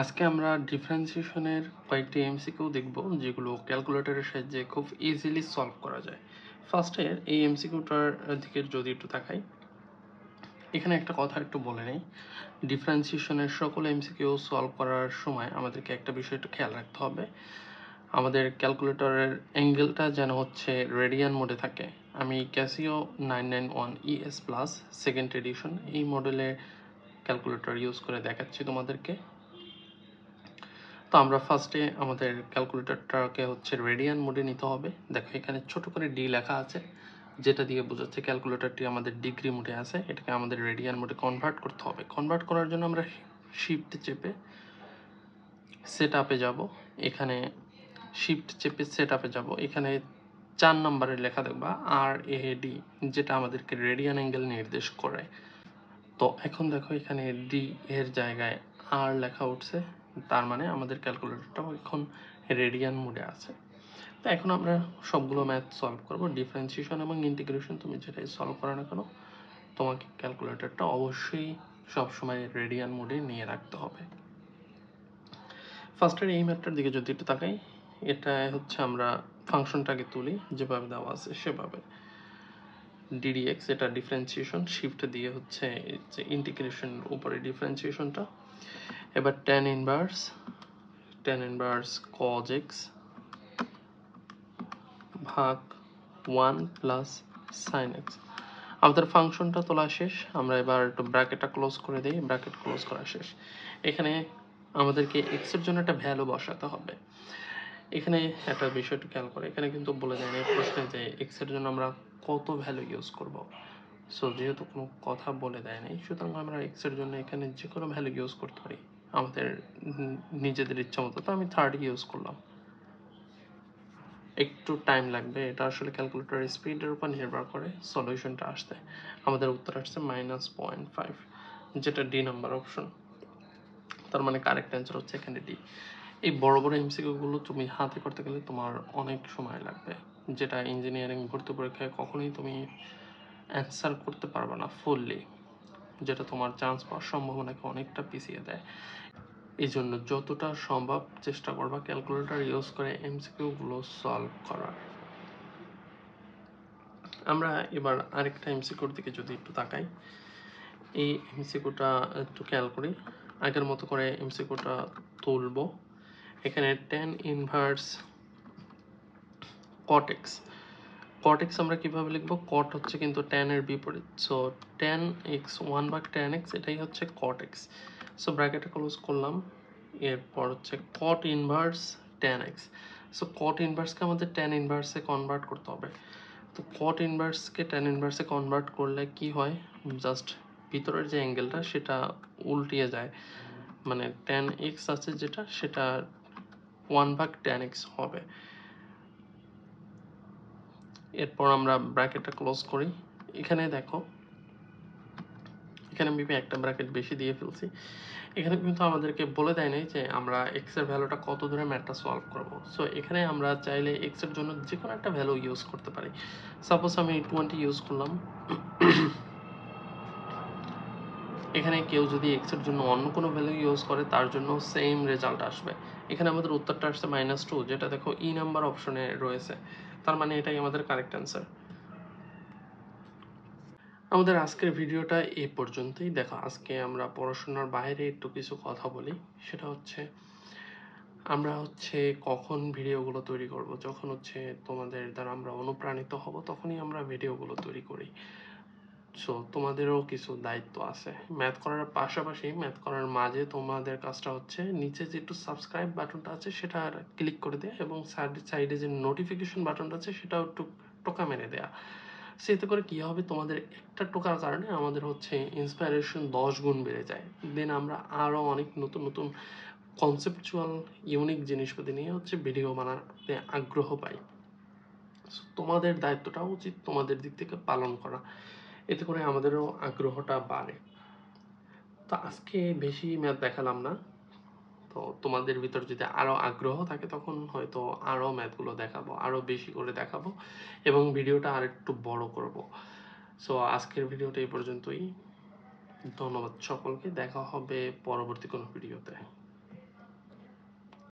আজকে আমরা ডিফারেন্সিয়েশনের কয়েকটি এমসিকিউ দেখব যেগুলো ক্যালকুলেটরের সাহায্যে খুব ইজিলি সলভ করা যায়। ফার্স্টে এই এমসিকিউটার দিকে যদি একটু তাকাই, এখানে একটা কথা একটু বলে নেই। ডিফারেন্সিয়েশনের সকল এমসিকিউ সলভ করার সময় আমাদেরকে একটা বিষয় একটু খেয়াল রাখতে হবে, আমাদের ক্যালকুলেটরের অ্যাঙ্গেলটা যেন হচ্ছে রেডিয়ান মোডে থাকে। আমি Casio 991 ES plus second addition এই মডেলের ক্যালকুলেটর ইউজ করে দেখাচ্ছি তোমাদেরকে। তো আমরা ফার্স্টে আমাদের ক্যালকুলেটরটাকে হচ্ছে রেডিয়ান মোডে নিতে হবে। দেখো এখানে ছোট করে ডি লেখা আছে, যেটা দিয়ে বোঝাচ্ছে ক্যালকুলেটরটি আমাদের ডিগ্রি মোডে আছে। এটাকে আমাদের রেডিয়ান মোডে কনভার্ট করতে হবে। কনভার্ট করার জন্য আমরা শিফট চেপে সেট আপে যাবো। এখানে শিফট চেপে সেট আপে যাবো। এখানে 4 নম্বরের লেখা দেখবা RAD, যেটা আমাদেরকে রেডিয়ান অ্যাঙ্গেল নির্দেশ করে। তো এখন দেখো এখানে ডি এর জায়গায় আর লেখা উঠছে, তার মানে আমাদের ক্যালকুলেটরটাও এখন রেডিয়ান মোডে আছে। তো এখন আমরা সবগুলো ম্যাথ সলভ করব। ডিফারেন্সিয়েশন এবং ইন্টিগ্রেশন তুমি যেটাই সলভ করো না কেন, তোমাকে ক্যালকুলেটরটা অবশ্যই সবসময় রেডিয়ান মোডে নিয়ে রাখতে হবে। ফার্স্টের এই ম্যাথটার দিকে যদি একটু তাকাই, এটা হচ্ছে আমরা ফাংশনটাকে তুলি যেভাবে দেওয়া আছে সেভাবে। ডিডিএক্স এটা ডিফারেন্সিয়েশন, শিফট দিয়ে হচ্ছে যে ইন্টিগ্রেশন উপরে ডিফারেন্সিয়েশনটা। এবার tan ইনভার্স cos x ভাগ 1 প্লাস sin x। আমাদের ফাংশনটা তোলা শেষ। আমরা এবার একটু ব্র্যাকেটটা ক্লোজ করে দিই। ব্র্যাকেট ক্লোজ করা শেষ। এখানে আমাদেরকে x এর জন্য একটা ভ্যালু বসাতে হবে। এখানে একটা বিষয় একটু খেয়াল করে, এখানে কিন্তু বলে দেয় না প্রশ্নে যে x এর জন্য আমরা কত ভ্যালু ইউজ করব। সো যেহেতু কোনো কথা বলে দেয় নাই, সুতরাং আমরা x এর জন্য এখানে যে কোনো ভ্যালু ইউজ করতে পারি আমাদের নিজেদের ইচ্ছা মতো। তো আমি 30 ইউজ করলাম। একটু টাইম লাগবে, এটা আসলে ক্যালকুলেটরের স্পিডের উপর নির্ভর করে সলিউশনটা আসতে। আমাদের উত্তর আসছে -0.5, যেটা ডি নাম্বার অপশন। তার মানে কারেক্ট অ্যান্সার হচ্ছে এখানে ডি। এই বড় বড় এমসিকিউগুলো তুমি হাতে করতে গেলে তোমার অনেক সময় লাগবে, যেটা ইঞ্জিনিয়ারিং ভর্তি পরীক্ষায় কখনোই তুমি অ্যান্সার করতে পারবে না ফুললি, যেটা তোমার চান্স পাওয়ার সম্ভাবনাকে অনেকটা পিছিয়ে দেয়। এই জন্য যতটা সম্ভব চেষ্টা করবা ক্যালকুলেটর ইউজ করে এমসিকিউগুলো সলভ করার। আমরা এবার আরেকটা এমসিকিউর দিকে যদি একটু তাকাই, এই এমসিকিউটা একটু খেয়াল করি। আগের মতো করে এমসিকিউটা তুলব। এখানে tan inverse cot x। cot x আমরা কিভাবে লিখব? cot হচ্ছে কিন্তু tan এর বিপরীত। সো tan x 1 ভাগ tan x, এটাই হচ্ছে cot x। সো ব্র্যাকেটটা ক্লোজ করলাম। এরপর হচ্ছে cot inverse tan x। So cot ইনভার্সকে আমাদের tan ইনভার্সে কনভার্ট করতে হবে। তো cot ইনভার্সকে tan ইনভার্সে কনভার্ট করলে কি হয়, জাস্ট ভিতরের যে অ্যাঙ্গেলটা সেটা উল্টিয়ে যায়। মানে tan x আছে যেটা, সেটা 1 ভাগ tan x হবে। এরপর আমরা ব্র্যাকেটটা ক্লোজ করি। এখানে দেখো, এখানে আমি একটা ব্র্যাকেট বেশি দিয়ে ফেলছি। এখানে কিন্তু আমাদেরকে বলে দেয় নাই যে আমরা এক্স এর ভ্যালুটা কত ধরে ম্যাথটা সলভ করব। সো এখানে আমরা চাইলে এক্স এর জন্য যে কোনো একটা ভ্যালু ইউজ করতে পারি। সাপোজ আমি 20 ইউজ করলাম। এখানে কেউ যদি এক্স এর জন্য অন্য কোনো ভ্যালু ইউজ করে, তার জন্য সেম রেজাল্ট আসবে। এখানে আমাদের উত্তরটা আসছে -2, যেটা দেখো ই নাম্বার অপশনে রয়েছে। তার মানে এটাই আমাদের কারেক্ট অ্যান্সার। আমাদের আজকের ভিডিওটা এই পর্যন্তই। দেখো আজকে আমরা পড়াশোনার বাইরে একটু কিছু কথা বলি। সেটা হচ্ছে আমরা হচ্ছে কখন ভিডিওগুলো তৈরি করব, যখন হচ্ছে তোমাদের দ্বারা আমরা অনুপ্রাণিত হব তখনই আমরা ভিডিওগুলো তৈরি করি। সো তোমাদেরও কিছু দায়িত্ব আছে ম্যাথ করার পাশাপাশি। ম্যাথ করার মাঝে তোমাদের কাজটা হচ্ছে নিচে যে একটু সাবস্ক্রাইব বাটনটা আছে সেটা ক্লিক করে দেয়া, এবং সাইডে যে নোটিফিকেশন বাটনটা আছে সেটাও একটু টোকা মেরে দেয়া। সেতে করে কি হবে, তোমাদের একটা টোকার কারণে আমাদের হচ্ছে ইন্সপাইরেশন 10 গুণ বেড়ে যায়। দেন আমরা আরও অনেক নতুন নতুন কনসেপচুয়াল ইউনিক জিনিসপাতি নিয়ে হচ্ছে ভিডিও বানাতে আগ্রহ পাই। তোমাদের দায়িত্বটা উচিত তোমাদের দিক থেকে পালন করা, এতে করে আমাদেরও আগ্রহটা বাড়ে। তো আজকে বেশি ম্যাথ দেখালাম না। তো তোমাদের ভিতর যদি আরও আগ্রহ থাকে তখন হয়তো আরও ম্যাথগুলো দেখাবো, আরও বেশি করে দেখাবো, এবং ভিডিওটা আর একটু বড় করব। সো আজকের ভিডিওটা এই পর্যন্তই। ধন্যবাদ সকলকে। দেখা হবে পরবর্তী কোনো ভিডিওতে।